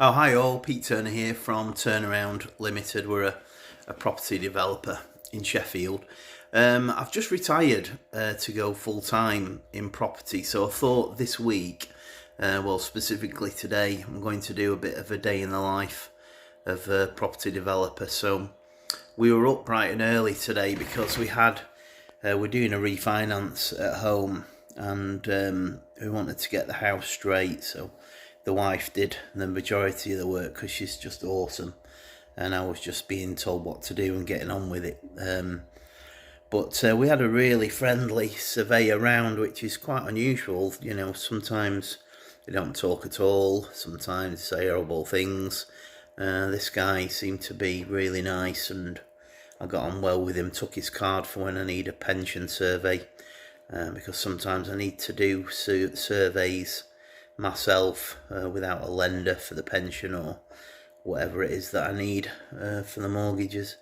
Oh, hi all, Pete Turner here from Turnaround Limited. We're a property developer in Sheffield. I've just retired to go full-time in property, so I thought this week, well specifically today, I'm going to do a bit of a day in the life of a property developer. So we were up bright and early today because we're doing a refinance at home, and we wanted to get the house straight, so the wife did the majority of the work because she's just awesome, and I was just being told what to do and getting on with it. But we had a really friendly surveyor around, which is quite unusual. You know, sometimes they don't talk at all, sometimes they say horrible things. This guy seemed to be really nice, and I got on well with him. Took his card for when I need a pension survey, because sometimes I need to do surveys myself without a lender for the pension or whatever it is that I need for the mortgages.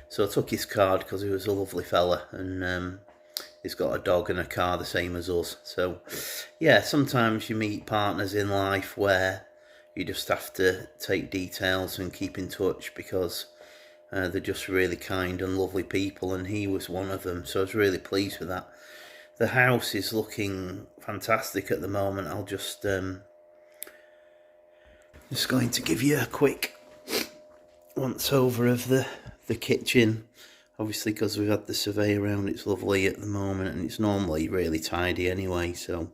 So I took his card because he was a lovely fella, and he's got a dog and a car the same as us. So yeah, sometimes you meet partners in life where you just have to take details and keep in touch because they're just really kind and lovely people, and he was one of them. So I was really pleased with that. The house is looking fantastic at the moment. I'll just going to give you a quick once over of the kitchen. Obviously, because we've had the survey around, it's lovely at the moment, and it's normally really tidy anyway. So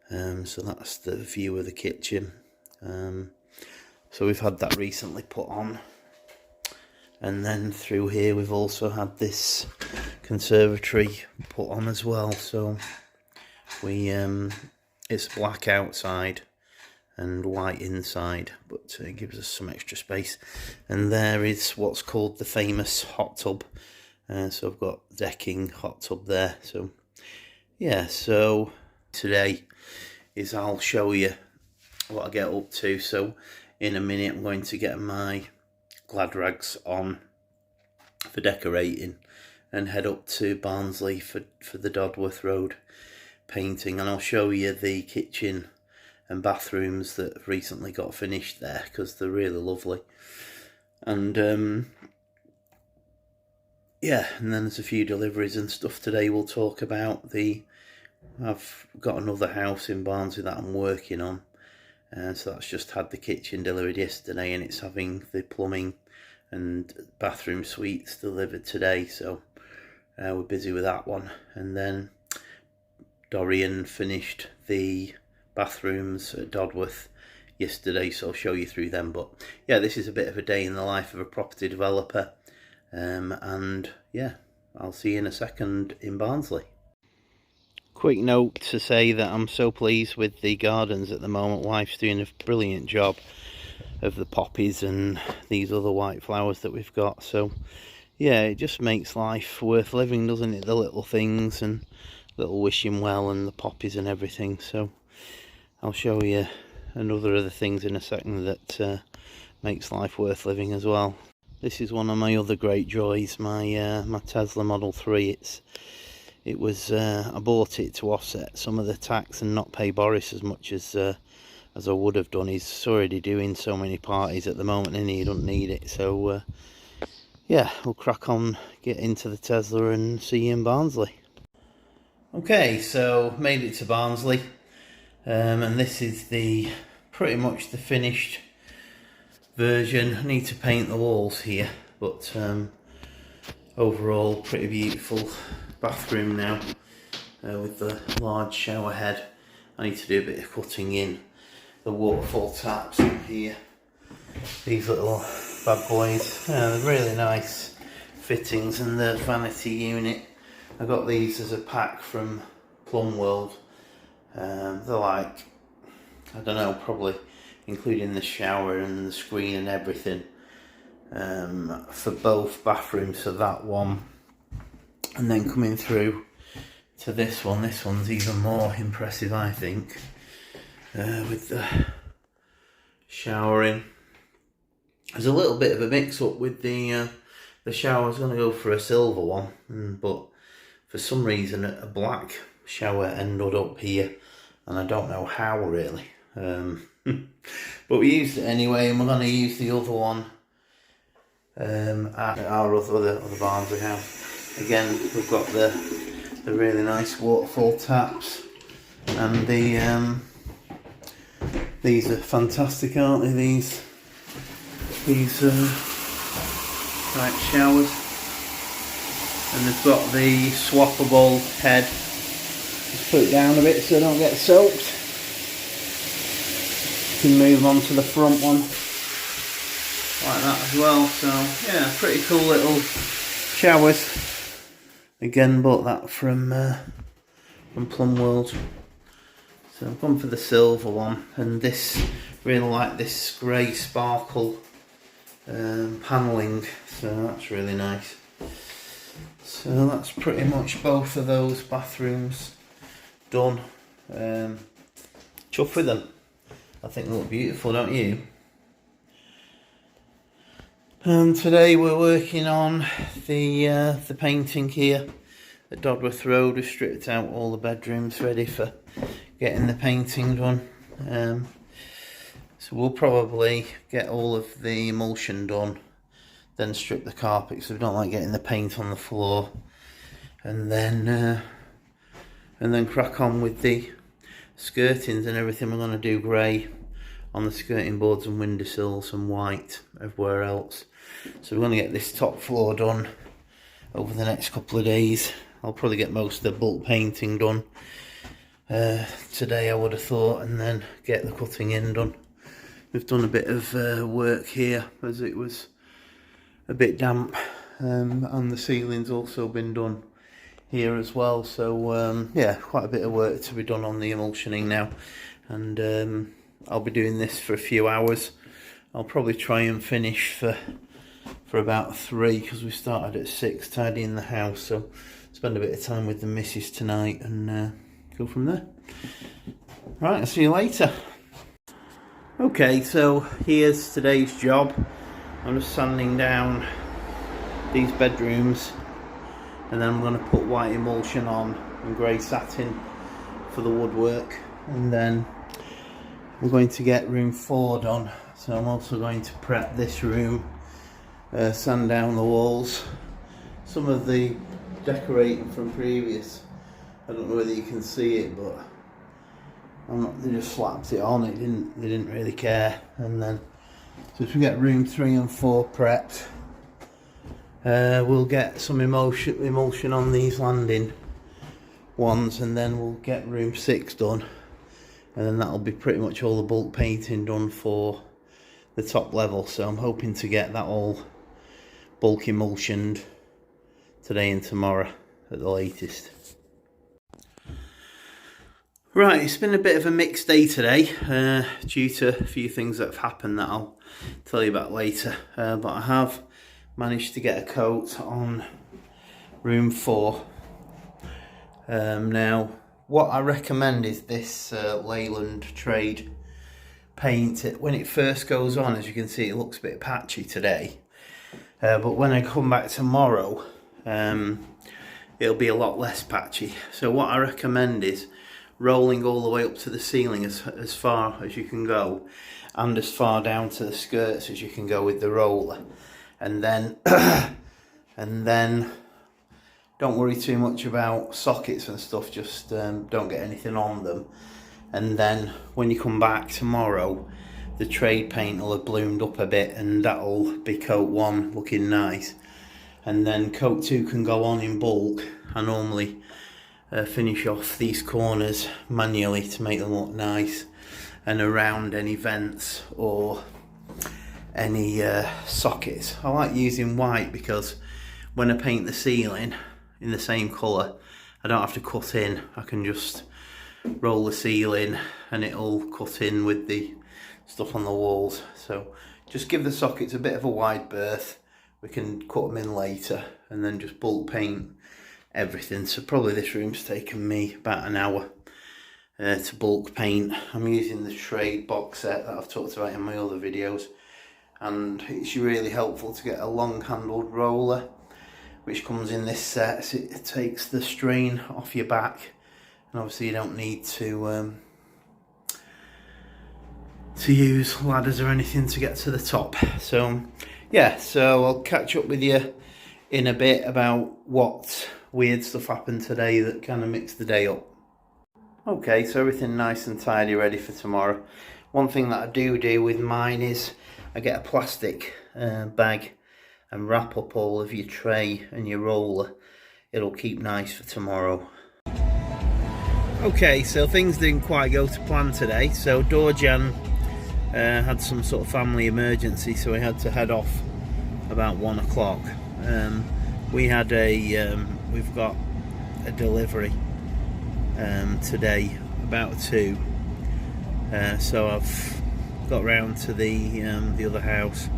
that's the view of the kitchen. So we've had that recently put on. And then through here we've also had this conservatory put on as well. So it's black outside and white inside, but it gives us some extra space. And there is what's called the famous hot tub. So I've got decking, hot tub there. So yeah, so today is I'll show you what I get up to. So in a minute I'm going to get my glad rags on for decorating and head up to Barnsley for the Dodworth Road painting, and I'll show you the kitchen and bathrooms that have recently got finished there because they're really lovely. And yeah, and then there's a few deliveries and stuff today. We'll talk about I've got another house in Barnsley that I'm working on. So that's just had the kitchen delivered yesterday, and it's having the plumbing and bathroom suites delivered today. So we're busy with that one. And then Dorian finished the bathrooms at Dodworth yesterday, so I'll show you through them. But yeah, this is a bit of a day in the life of a property developer. And yeah, I'll see you in a second in Barnsley. Quick note to say that I'm so pleased with the gardens at the moment. Wife's doing a brilliant job of the poppies and these other white flowers that we've got. So yeah, it just makes life worth living, doesn't it? The little things and little wishing well and the poppies and everything. So I'll show you another of the things in a second that makes life worth living as well. This is one of my other great joys, my Tesla Model 3. It was I bought it to offset some of the tax and not pay Boris as much as I would have done. He's already doing so many parties at the moment and he don't need it. So yeah, we'll crack on, get into the Tesla and see you in Barnsley. Okay, so made it to Barnsley, and this is pretty much the finished version. I need to paint the walls here, but overall pretty beautiful bathroom now, with the large shower head. I need to do a bit of cutting in the waterfall taps in here. These little bad boys, they're really nice fittings, and the vanity unit, I got these as a pack from Plum World. They're like, I don't know, probably including the shower and the screen and everything, for both bathrooms. So that one, and then coming through to this one's even more impressive, I think, with the showering. There's a little bit of a mix up with the shower. I was going to go for a silver one, but for some reason a black shower ended up here, and I don't know how really. But we used it anyway, and we're going to use the other one at our other barns we have. Again, we've got the really nice waterfall taps, and these are fantastic, aren't they? These right showers, and they've got the swappable head. Just put it down a bit so they don't get soaked. You can move on to the front one like that as well. So yeah, pretty cool little showers. Again, bought that from Plum World. So I've gone for the silver one, and this, really like this grey sparkle panelling, so that's really nice. So that's pretty much both of those bathrooms done. Chuffed with them. I think they look beautiful, don't you? Today we're working on the painting here at Dodworth Road. We've stripped out all the bedrooms ready for getting the painting done. So we'll probably get all of the emulsion done, then strip the carpet because we don't like getting the paint on the floor, and then crack on with the skirtings and everything. We're going to do grey on the skirting boards and windowsills and white everywhere else. So we're going to get this top floor done over the next couple of days. I'll probably get most of the bulk painting done today, I would have thought, and then get the cutting in done. We've done a bit of work here as it was a bit damp, and the ceiling's also been done here as well. So yeah, quite a bit of work to be done on the emulsioning now, and I'll be doing this for a few hours. I'll probably try and finish for about 3 because we started at 6 tidying the house. So spend a bit of time with the missus tonight and go from there. Right, I'll see you later. Okay, so here's today's job. I'm just sanding down these bedrooms, and then I'm going to put white emulsion on and grey satin for the woodwork, and then we're going to get room 4 done. So I'm also going to prep this room, sand down the walls. Some of the decorating from previous, I don't know whether you can see it, but they just slapped it on. They didn't really care. And then, so if we get room 3 and 4 prepped, we'll get some emulsion on these landing ones, and then we'll get room 6 done, and then that'll be pretty much all the bulk painting done for the top level. So I'm hoping to get that all bulk emulsioned today and tomorrow at the latest. Right, it's been a bit of a mixed day today due to a few things that have happened that I'll tell you about later, but I have managed to get a coat on room 4. Now what I recommend is this Leyland Trade paint. When it first goes on, as you can see, it looks a bit patchy today, but when I come back tomorrow it'll be a lot less patchy. So what I recommend is rolling all the way up to the ceiling as far as you can go, and as far down to the skirts as you can go with the roller, and then don't worry too much about sockets and stuff, just don't get anything on them. And then when you come back tomorrow, the trade paint will have bloomed up a bit, and that'll be coat 1 looking nice, and then coat 2 can go on in bulk. I normally finish off these corners manually to make them look nice, and around any vents or any sockets. I like using white because when I paint the ceiling in the same colour, I don't have to cut in. I can just roll the ceiling and it'll cut in with the stuff on the walls. So just give the sockets a bit of a wide berth. We can cut them in later, and then just bulk paint everything. So probably this room's taken me about an hour to bulk paint. I'm using the Trade box set that I've talked about in my other videos, and it's really helpful to get a long handled roller which comes in this set. So it takes the strain off your back, and obviously you don't need to to use ladders or anything to get to the top. So yeah, so I'll catch up with you in a bit about what weird stuff happened today that kind of mixed the day up. Okay, so everything nice and tidy, ready for tomorrow. One thing that I do with mine is I get a plastic bag and wrap up all of your tray and your roller. It'll keep nice for tomorrow. Okay, so things didn't quite go to plan today. So Dorjan had some sort of family emergency, so we had to head off about 1 o'clock. We've got a delivery today about 2. So I've got round to the other house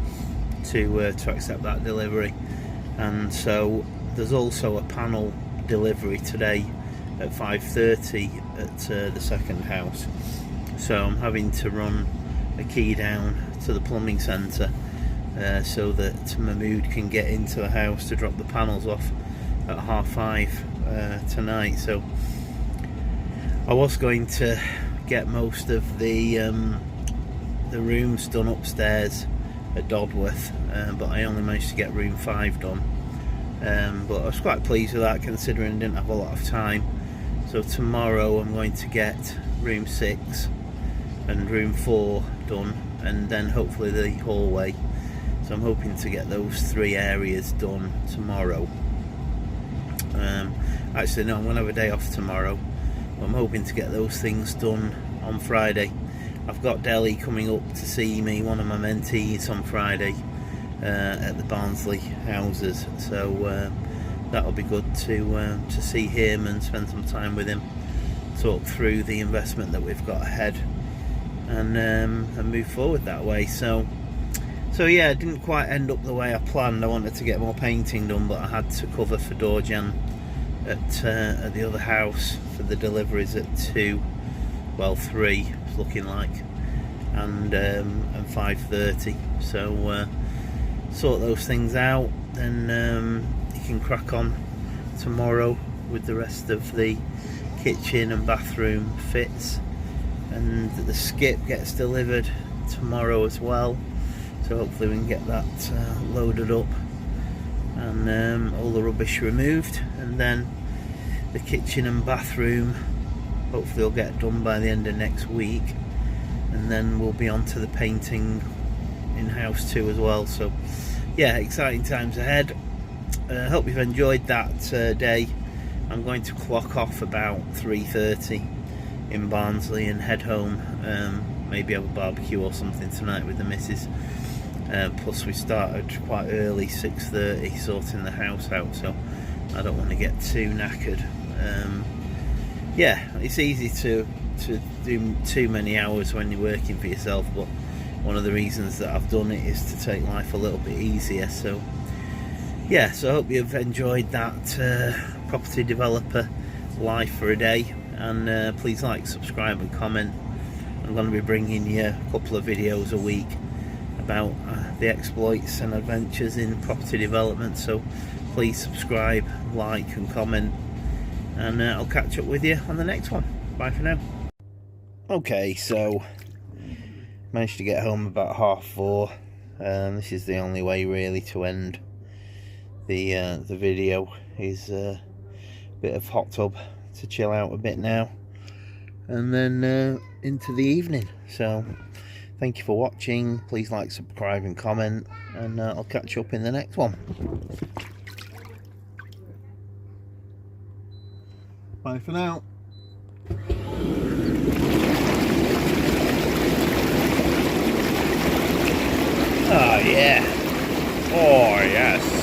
to accept that delivery, and so there's also a panel delivery today at 5:30 at the second house. So I'm having to run a key down to the plumbing centre so that Mahmood can get into the house to drop the panels off at 5:30 tonight. So I was going to get most of the rooms done upstairs at Dodworth, but I only managed to get room 5 done. But I was quite pleased with that, considering I didn't have a lot of time. So tomorrow I'm going to get room 6 and room 4 done, and then hopefully the hallway. So I'm hoping to get those 3 areas done tomorrow. Actually no, I'm going to have a day off tomorrow. I'm hoping to get those things done on Friday. I've got Delhi coming up to see me, one of my mentees, on Friday at the Barnsley houses. So that'll be good to see him and spend some time with him, talk through the investment that we've got ahead, and move forward that way. So yeah, it didn't quite end up the way I planned. I wanted to get more painting done, but I had to cover for Dorjan at the other house for the deliveries at 2, well 3 it's looking like, and 5:30. So sort those things out, then you can crack on tomorrow with the rest of the kitchen and bathroom fits, and the skip gets delivered tomorrow as well. So hopefully we can get that loaded up and all the rubbish removed, and then the kitchen and bathroom hopefully will get done by the end of next week, and then we'll be on to the painting in house 2 as well. So yeah, exciting times ahead. Hope you've enjoyed that day. I'm going to clock off about 3:30 in Barnsley and head home, maybe have a barbecue or something tonight with the missus. Plus we started quite early, 6:30, sorting the house out, so I don't want to get too knackered. Yeah, it's easy to do too many hours when you're working for yourself, but one of the reasons that I've done it is to take life a little bit easier. So yeah, so I hope you've enjoyed that property developer life for a day, and please like, subscribe and comment. I'm going to be bringing you a couple of videos a week about the exploits and adventures in property development, so please subscribe, like and comment, and I'll catch up with you on the next one. Bye for now. Okay, so managed to get home about 4:30. This is the only way really to end the video, is a bit of hot tub to chill out a bit now, and then into the evening. So thank you for watching. Please like, subscribe and comment, and I'll catch you up in the next one. Bye for now. Oh yeah. Oh yes.